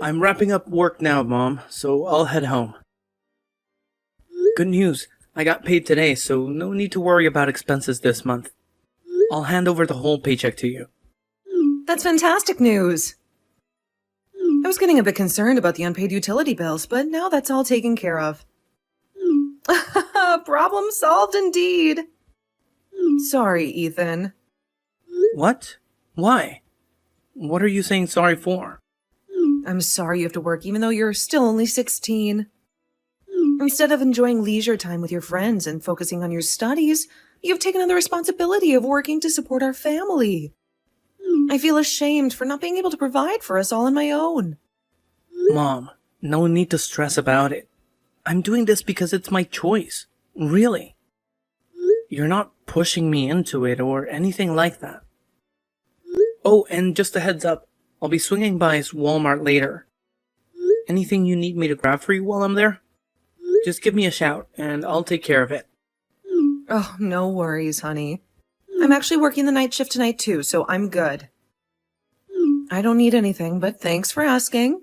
I'm wrapping up work now, Mom, so I'll head home. Good news. I got paid today, so no need to worry about expenses this month. I'll hand over the whole paycheck to you. That's fantastic news. I was getting a bit concerned about the unpaid utility bills, but now that's all taken care of. Problem solved indeed. Sorry, Ethan. What? Why? What are you saying sorry for? I'm sorry you have to work even though you're still only 16. Instead of enjoying leisure time with your friends and focusing on your studies, you've taken on the responsibility of working to support our family. I feel ashamed for not being able to provide for us all on my own. Mom, no need to stress about it. I'm doing this because it's my choice. Really. You're not pushing me into it or anything like that. Oh, and just a heads up, I'll be swinging by Walmart later. Anything you need me to grab for you while I'm there? Just give me a shout, and I'll take care of it. Oh, no worries, honey. I'm actually working the night shift tonight too, so I'm good. I don't need anything, but thanks for asking.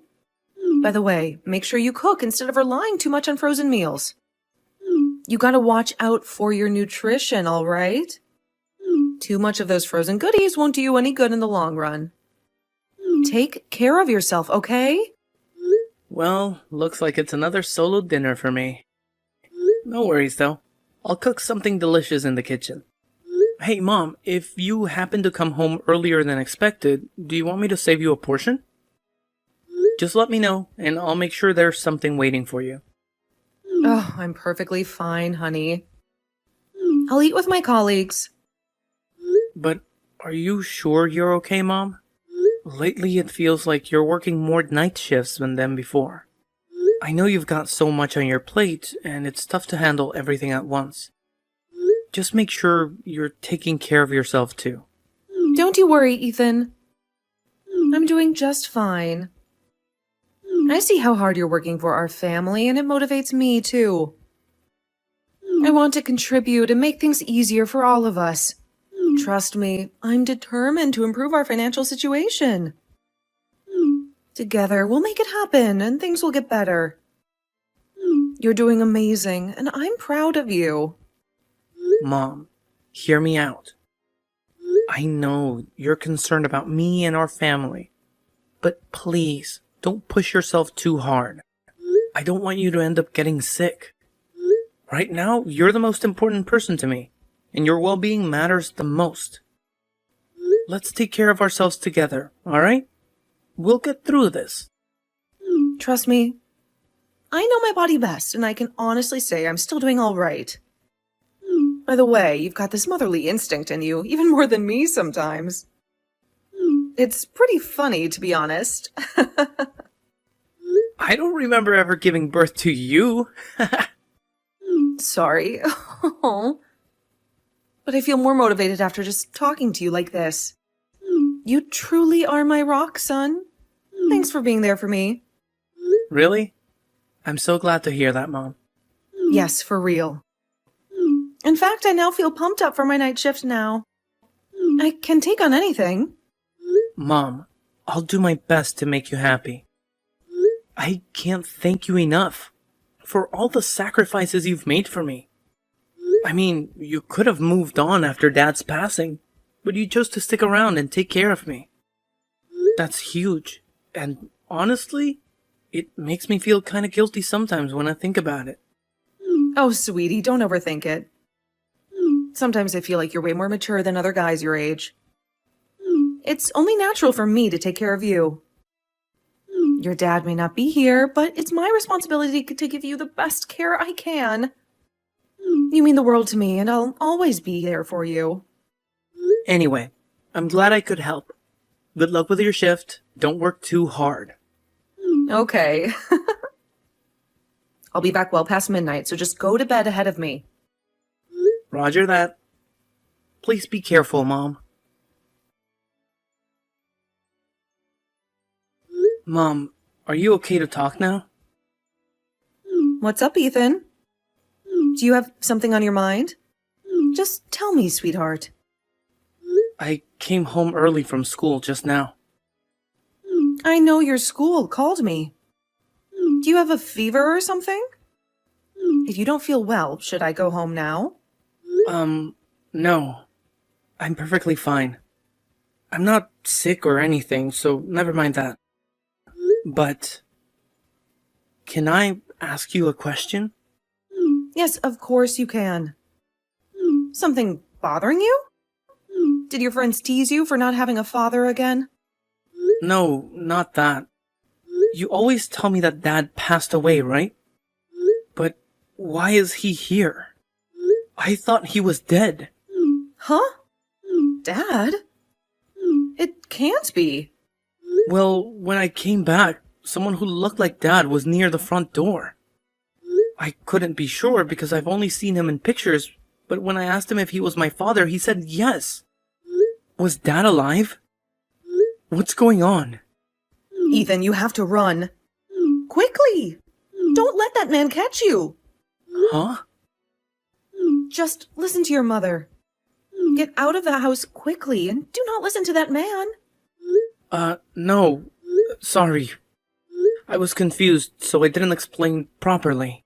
By the way, make sure you cook instead of relying too much on frozen meals. You gotta watch out for your nutrition, all right? Too much of those frozen goodies won't do you any good in the long run. Take care of yourself, okay? Well, looks like it's another solo dinner for me. No worries, though. I'll cook something delicious in the kitchen. Hey, Mom, if you happen to come home earlier than expected, do you want me to save you a portion? Just let me know, and I'll make sure there's something waiting for you. Oh, I'm perfectly fine, honey. I'll eat with my colleagues. But are you sure you're okay, Mom? Lately it feels like you're working more night shifts than before. I know you've got so much on your plate, and it's tough to handle everything at once. Just make sure you're taking care of yourself too. Don't you worry, Ethan. I'm doing just fine. I see how hard you're working for our family, and it motivates me too. I want to contribute and make things easier for all of us. Trust me, I'm determined to improve our financial situation. Together, we'll make it happen, and things will get better. You're doing amazing, and I'm proud of you. Mom, hear me out. I know you're concerned about me and our family, but please, don't push yourself too hard. I don't want you to end up getting sick. Right now, you're the most important person to me, and your well-being matters the most. Let's take care of ourselves together, alright? We'll get through this. Trust me, I know my body best, and I can honestly say I'm still doing all right. By the way, you've got this motherly instinct in you, even more than me sometimes. It's pretty funny, to be honest. I don't remember ever giving birth to you. Sorry. But I feel more motivated after just talking to you like this. You truly are my rock, son. Thanks for being there for me. Really? I'm so glad to hear that, Mom. Yes, for real. In fact, I now feel pumped up for my night shift now. I can take on anything. Mom, I'll do my best to make you happy. I can't thank you enough for all the sacrifices you've made for me. I mean, you could have moved on after Dad's passing, but you chose to stick around and take care of me. That's huge, and honestly, it makes me feel kind of guilty sometimes when I think about it. Oh, sweetie, don't overthink it. Sometimes I feel like you're way more mature than other guys your age. It's only natural for me to take care of you. Your dad may not be here, but it's my responsibility to give you the best care I can. You mean the world to me, and I'll always be there for you. Anyway, I'm glad I could help. Good luck with your shift. Don't work too hard. Okay. I'll be back well past midnight, so just go to bed ahead of me. Roger that. Please be careful, Mom. Mom, are you okay to talk now? What's up, Ethan? Do you have something on your mind? Just tell me, sweetheart. I came home early from school just now. I know your school called me. Do you have a fever or something? If you don't feel well, should I go home now? No. I'm perfectly fine. I'm not sick or anything, so never mind that. But can I ask you a question? Yes, of course you can. Something bothering you? Did your friends tease you for not having a father again? No, not that. You always tell me that Dad passed away, right? But why is he here? I thought he was dead. Huh? Dad? It can't be. Well, when I came back, someone who looked like Dad was near the front door. I couldn't be sure because I've only seen him in pictures, but when I asked him if he was my father, he said yes. Was Dad alive? What's going on? Ethan, you have to run. Quickly! Don't let that man catch you. Huh? Just listen to your mother. Get out of the house quickly and do not listen to that man. No. Sorry. I was confused, so I didn't explain properly.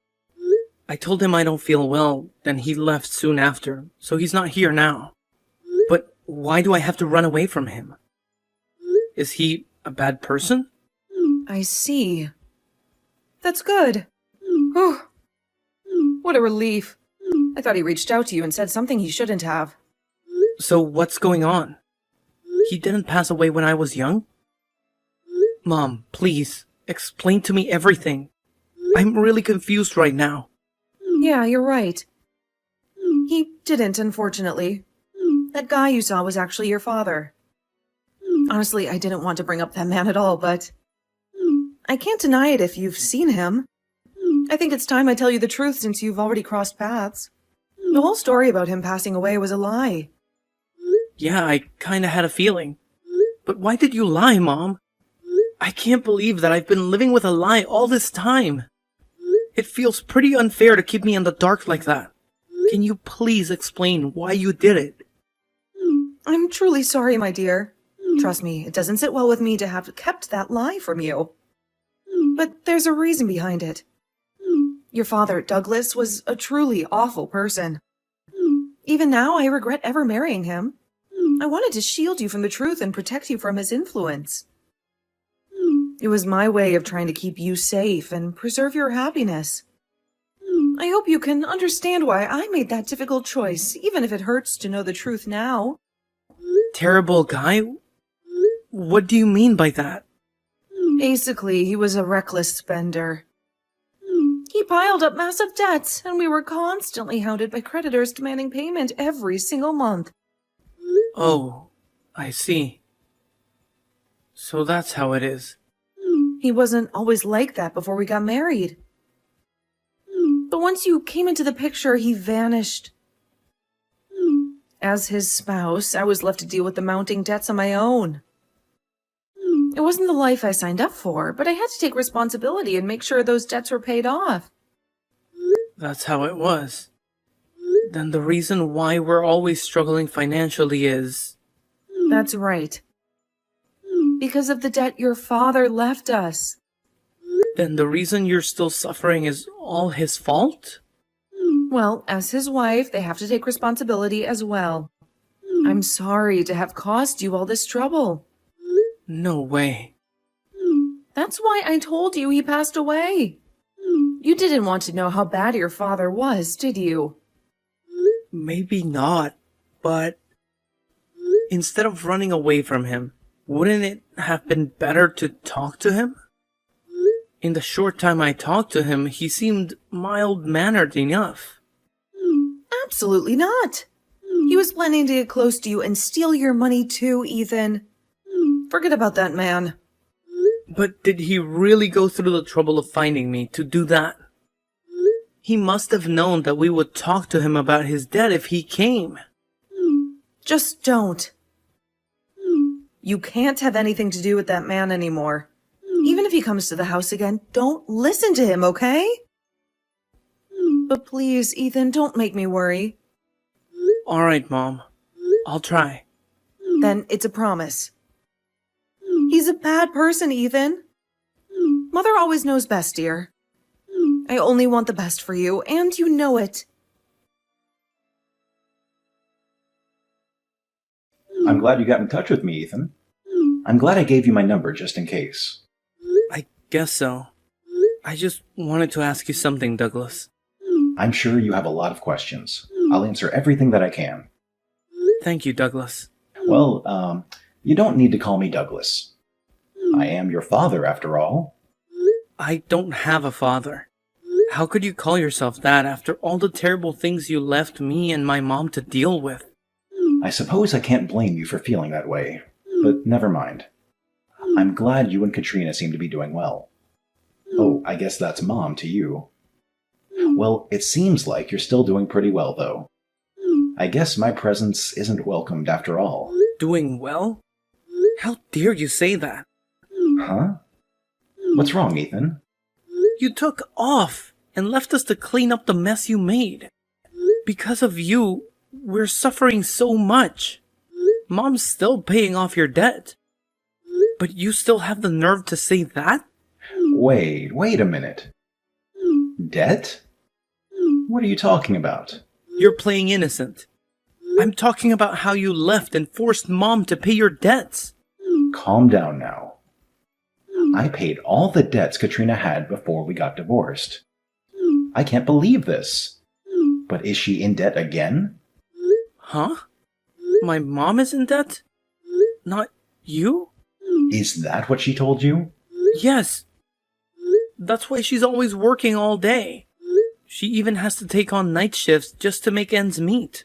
I told him I don't feel well, then he left soon after, so he's not here now. But why do I have to run away from him? Is he a bad person? I see. That's good. Oh, what a relief. I thought he reached out to you and said something he shouldn't have. So what's going on? He didn't pass away when I was young? Mom, please, explain to me everything. I'm really confused right now. Yeah, you're right. He didn't, unfortunately. That guy you saw was actually your father. Honestly, I didn't want to bring up that man at all, but I can't deny it if you've seen him. I think it's time I tell you the truth since you've already crossed paths. The whole story about him passing away was a lie. Yeah, I kinda had a feeling. But why did you lie, Mom? I can't believe that I've been living with a lie all this time. It feels pretty unfair to keep me in the dark like that. Can you please explain why you did it? I'm truly sorry, my dear. Trust me, it doesn't sit well with me to have kept that lie from you. But there's a reason behind it. Your father, Douglas, was a truly awful person. Even now, I regret ever marrying him. I wanted to shield you from the truth and protect you from his influence. It was my way of trying to keep you safe and preserve your happiness. I hope you can understand why I made that difficult choice, even if it hurts to know the truth now. Terrible guy? What do you mean by that? Basically, he was a reckless spender. He piled up massive debts, and we were constantly hounded by creditors demanding payment every single month. Oh, I see. So that's how it is. He wasn't always like that before we got married. But once you came into the picture, he vanished. As his spouse, I was left to deal with the mounting debts on my own. It wasn't the life I signed up for, but I had to take responsibility and make sure those debts were paid off. That's how it was. Then the reason why we're always struggling financially is... That's right. Because of the debt your father left us. Then the reason you're still suffering is all his fault? Well, as his wife, they have to take responsibility as well. I'm sorry to have caused you all this trouble. No way. That's why I told you he passed away. You didn't want to know how bad your father was, did you? Maybe not, but... Instead of running away from him, wouldn't it have been better to talk to him? In the short time I talked to him, he seemed mild-mannered enough. Absolutely not. He was planning to get close to you and steal your money too, Ethan. Forget about that man. But did he really go through the trouble of finding me to do that? He must have known that we would talk to him about his debt if he came. Just don't. You can't have anything to do with that man anymore. Even if he comes to the house again, don't listen to him, okay? But please, Ethan, don't make me worry. Alright, Mom. I'll try. Then it's a promise. He's a bad person, Ethan. Mother always knows best, dear. I only want the best for you, and you know it. I'm glad you got in touch with me, Ethan. I'm glad I gave you my number just in case. I guess so. I just wanted to ask you something, Douglas. I'm sure you have a lot of questions. I'll answer everything that I can. Thank you, Douglas. Well, you don't need to call me Douglas. I am your father, after all. I don't have a father. How could you call yourself that after all the terrible things you left me and my mom to deal with? I suppose I can't blame you for feeling that way, but never mind. I'm glad you and Katrina seem to be doing well. Oh, I guess that's Mom to you. Well, it seems like you're still doing pretty well, though. I guess my presence isn't welcomed after all. Doing well? How dare you say that? Huh? What's wrong, Ethan? You took off and left us to clean up the mess you made. Because of you, we're suffering so much. Mom's still paying off your debt. But you still have the nerve to say that? Wait a minute. Debt? What are you talking about? You're playing innocent. I'm talking about how you left and forced Mom to pay your debts. Calm down now. I paid all the debts Katrina had before we got divorced. I can't believe this. But is she in debt again? Huh? My mom is in debt? Not you? Is that what she told you? Yes. That's why she's always working all day. She even has to take on night shifts just to make ends meet.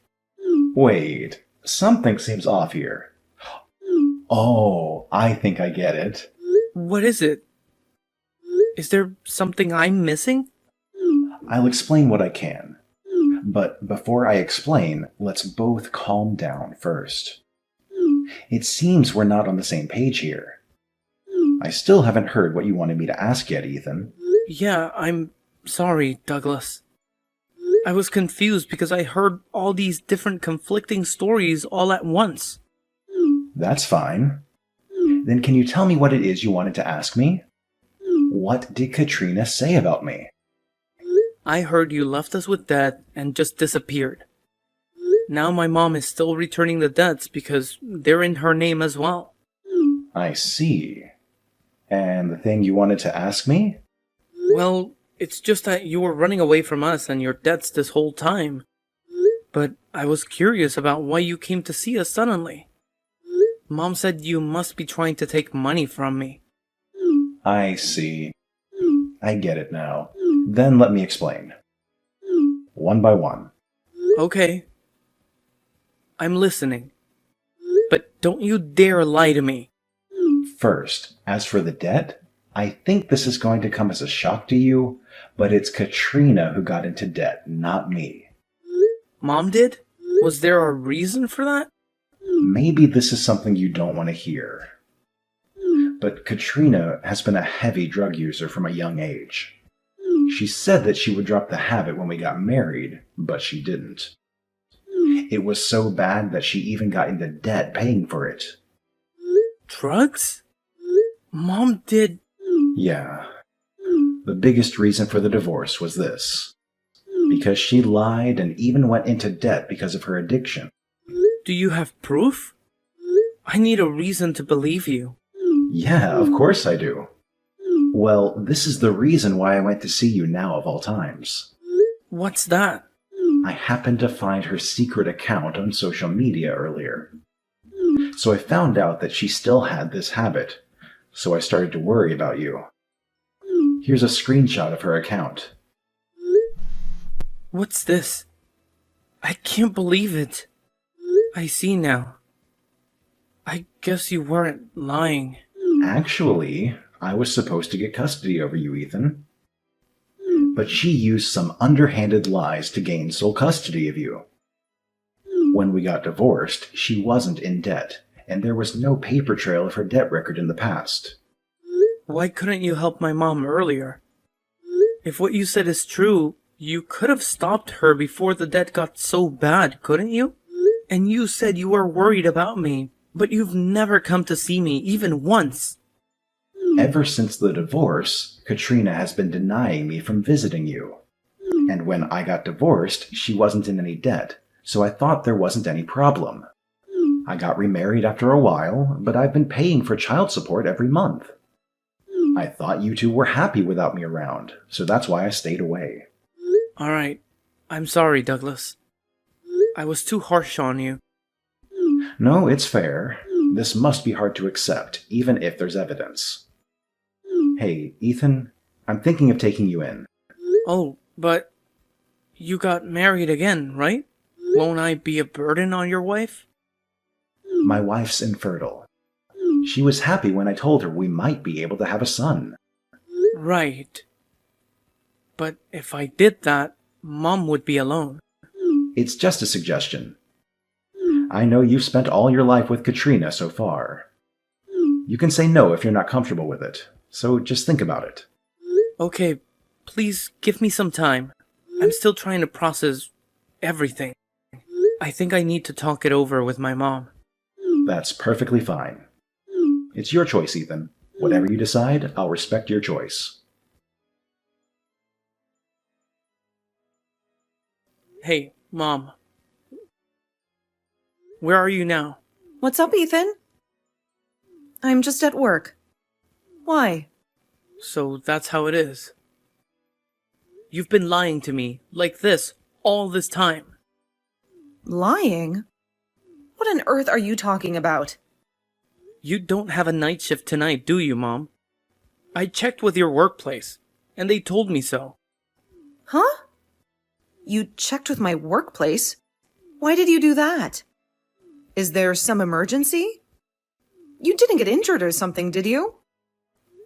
Wait, something seems off here. Oh, I think I get it. What is it? Is there something I'm missing? I'll explain what I can. But before I explain, let's both calm down first. It seems we're not on the same page here. I still haven't heard what you wanted me to ask yet, Ethan. Yeah, I'm sorry, Douglas. I was confused because I heard all these different conflicting stories all at once. That's fine. Then can you tell me what it is you wanted to ask me? What did Katrina say about me? I heard you left us with debt and just disappeared. Now my mom is still returning the debts because they're in her name as well. I see. And the thing you wanted to ask me? Well, it's just that you were running away from us and your debts this whole time. But I was curious about why you came to see us suddenly. Mom said you must be trying to take money from me. I see. I get it now. Then let me explain. One by one. Okay. I'm listening. But don't you dare lie to me. First, as for the debt, I think this is going to come as a shock to you, but it's Katrina who got into debt, not me. Mom did? Was there a reason for that? Maybe this is something you don't want to hear. But Katrina has been a heavy drug user from a young age. She said that she would drop the habit when we got married, but she didn't. It was so bad that she even got into debt paying for it. Drugs? Mom did... Yeah. The biggest reason for the divorce was this. Because she lied and even went into debt because of her addiction. Do you have proof? I need a reason to believe you. Yeah, of course I do. Well, this is the reason why I went to see you now of all times. What's that? I happened to find her secret account on social media earlier. So I found out that she still had this habit, so I started to worry about you. Here's a screenshot of her account. What's this? I can't believe it. I see now. I guess you weren't lying. Actually, I was supposed to get custody over you, Ethan. But she used some underhanded lies to gain sole custody of you. When we got divorced, she wasn't in debt, and there was no paper trail of her debt record in the past. Why couldn't you help my mom earlier? If what you said is true, you could have stopped her before the debt got so bad, couldn't you? And you said you were worried about me, but you've never come to see me even once. Ever since the divorce, Katrina has been denying me from visiting you. And when I got divorced, she wasn't in any debt, so I thought there wasn't any problem. I got remarried after a while, but I've been paying for child support every month. I thought you two were happy without me around, so that's why I stayed away. Alright, I'm sorry, Douglas. I was too harsh on you. No, it's fair. This must be hard to accept, even if there's evidence. Hey, Ethan, I'm thinking of taking you in. Oh, but you got married again, right? Won't I be a burden on your wife? My wife's infertile. She was happy when I told her we might be able to have a son. Right. But if I did that, Mom would be alone. It's just a suggestion. I know you've spent all your life with Katrina so far. You can say no if you're not comfortable with it, so just think about it. Okay, please give me some time. I'm still trying to process everything. I think I need to talk it over with my mom. That's perfectly fine. It's your choice, Ethan. Whatever you decide, I'll respect your choice. Hey, Mom. Where are you now? What's up, Ethan? I'm just at work. Why? So that's how it is. You've been lying to me, like this, all this time. Lying? What on earth are you talking about? You don't have a night shift tonight, do you, Mom? I checked with your workplace, and they told me so. Huh? You checked with my workplace? Why did you do that? Is there some emergency? You didn't get injured or something, did you?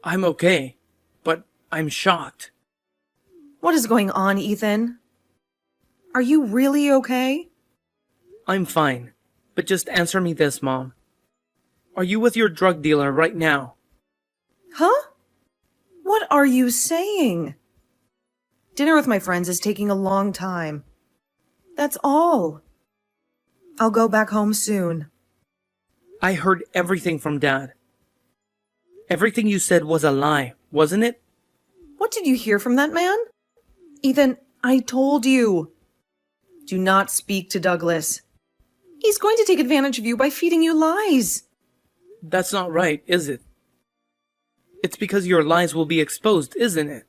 I'm okay, but I'm shocked. What is going on, Ethan? Are you really okay? I'm fine, but just answer me this, Mom. Are you with your drug dealer right now? Huh? What are you saying? Dinner with my friends is taking a long time. That's all. I'll go back home soon. I heard everything from Dad. Everything you said was a lie, wasn't it? What did you hear from that man? Ethan, I told you. Do not speak to Douglas. He's going to take advantage of you by feeding you lies. That's not right, is it? It's because your lies will be exposed, isn't it?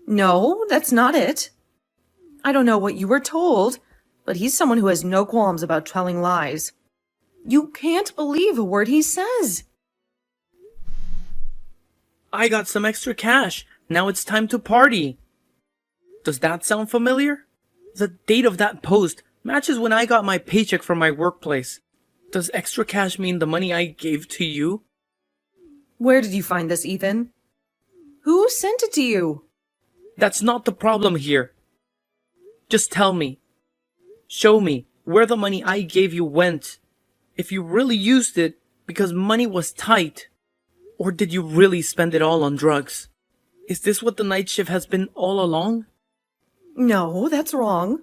No, that's not it. I don't know what you were told, but he's someone who has no qualms about telling lies. You can't believe a word he says. I got some extra cash. Now it's time to party. Does that sound familiar? The date of that post matches when I got my paycheck from my workplace. Does extra cash mean the money I gave to you? Where did you find this, Ethan? Who sent it to you? That's not the problem here. Just tell me. Show me where the money I gave you went. If you really used it because money was tight. Or did you really spend it all on drugs? Is this what the night shift has been all along? No, that's wrong.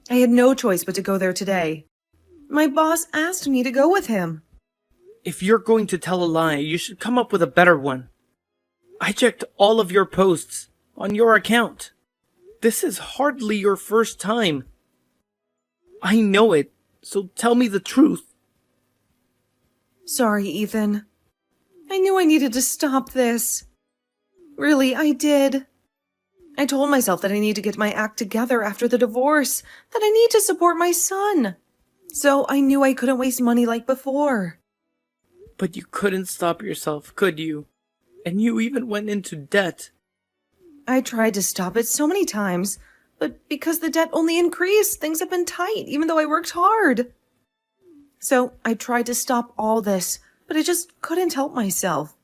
I had no choice but to go there today. My boss asked me to go with him. If you're going to tell a lie, you should come up with a better one. I checked all of your posts on your account. This is hardly your first time. I know it, so tell me the truth. Sorry, Ethan. I knew I needed to stop this. Really, I did. I told myself that I need to get my act together after the divorce, that I need to support my son. So I knew I couldn't waste money like before. But you couldn't stop yourself, could you? And you even went into debt. I tried to stop it so many times, but because the debt only increased, things have been tight, even though I worked hard. So I tried to stop all this, but I just couldn't help myself.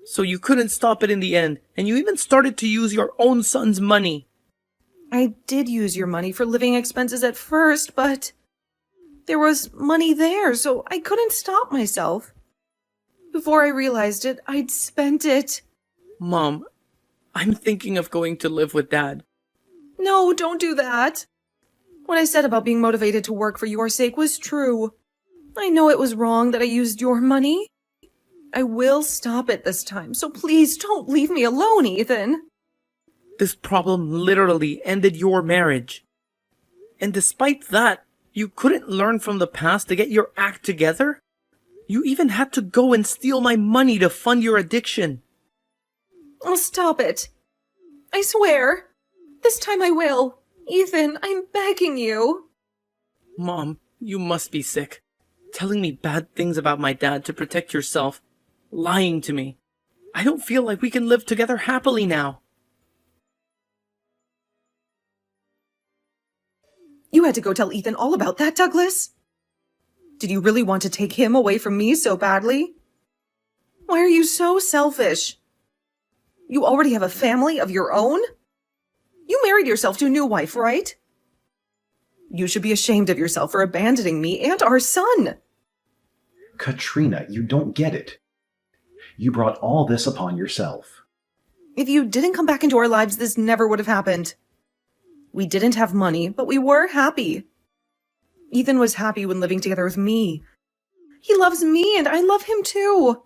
So you couldn't stop it in the end, and you even started to use your own son's money. I did use your money for living expenses at first, but there was money there, so I couldn't stop myself. Before I realized it, I'd spent it. Mom, I'm thinking of going to live with Dad. No, don't do that. What I said about being motivated to work for your sake was true. I know it was wrong that I used your money. I will stop it this time, so please don't leave me alone, Ethan. This problem literally ended your marriage. And despite that, you couldn't learn from the past to get your act together? You even had to go and steal my money to fund your addiction. Oh, stop it. I swear. This time I will. Ethan, I'm begging you. Mom, you must be sick. Telling me bad things about my dad to protect yourself. Lying to me. I don't feel like we can live together happily now. You had to go tell Ethan all about that, Douglas? Did you really want to take him away from me so badly? Why are you so selfish? You already have a family of your own? You married yourself to a new wife, right? You should be ashamed of yourself for abandoning me and our son. Katrina, you don't get it. You brought all this upon yourself. If you didn't come back into our lives, this never would have happened. We didn't have money, but we were happy. Ethan was happy when living together with me. He loves me, and I love him too.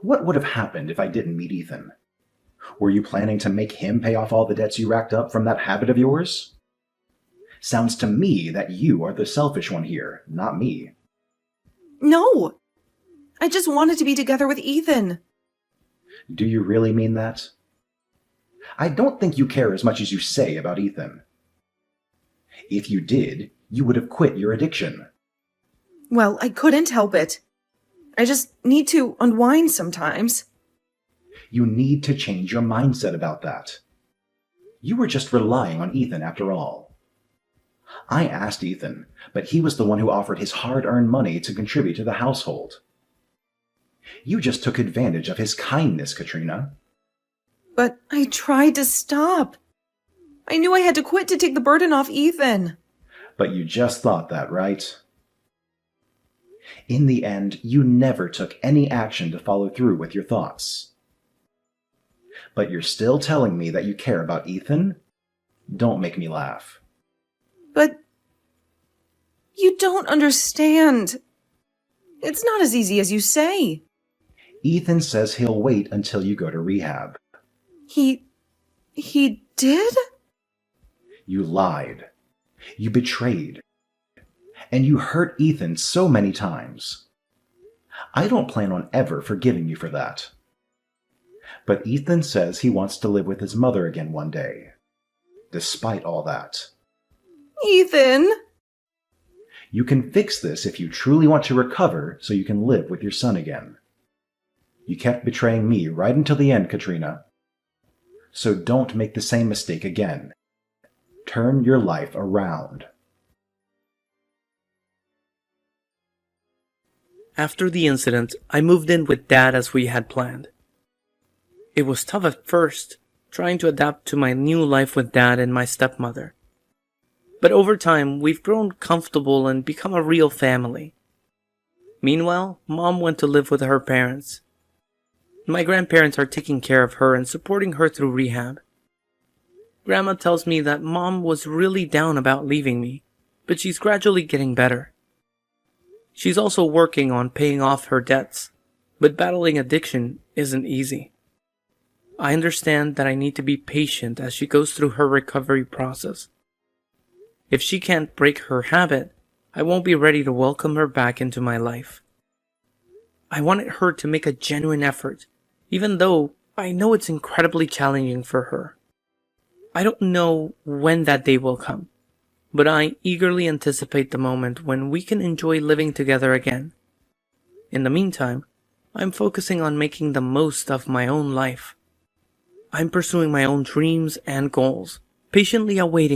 What would have happened if I didn't meet Ethan? Were you planning to make him pay off all the debts you racked up from that habit of yours? Sounds to me that you are the selfish one here, not me. No. I just wanted to be together with Ethan. Do you really mean that? I don't think you care as much as you say about Ethan. If you did, you would have quit your addiction. Well, I couldn't help it. I just need to unwind sometimes. You need to change your mindset about that. You were just relying on Ethan after all. I asked Ethan, but he was the one who offered his hard-earned money to contribute to the household. You just took advantage of his kindness, Katrina. But I tried to stop. I knew I had to quit to take the burden off Ethan. But you just thought that, right? In the end, you never took any action to follow through with your thoughts. But you're still telling me that you care about Ethan? Don't make me laugh. But you don't understand. It's not as easy as you say. Ethan says he'll wait until you go to rehab. He did? You lied. You betrayed. And you hurt Ethan so many times. I don't plan on ever forgiving you for that. But Ethan says he wants to live with his mother again one day. Despite all that. Ethan! You can fix this if you truly want to recover so you can live with your son again. You kept betraying me right until the end, Katrina. So don't make the same mistake again. Turn your life around. After the incident, I moved in with Dad as we had planned. It was tough at first, trying to adapt to my new life with Dad and my stepmother. But over time, we've grown comfortable and become a real family. Meanwhile, Mom went to live with her parents. My grandparents are taking care of her and supporting her through rehab. Grandma tells me that Mom was really down about leaving me, but she's gradually getting better. She's also working on paying off her debts, but battling addiction isn't easy. I understand that I need to be patient as she goes through her recovery process. If she can't break her habit, I won't be ready to welcome her back into my life. I wanted her to make a genuine effort, even though I know it's incredibly challenging for her. I don't know when that day will come, but I eagerly anticipate the moment when we can enjoy living together again. In the meantime, I'm focusing on making the most of my own life. I'm pursuing my own dreams and goals, patiently awaiting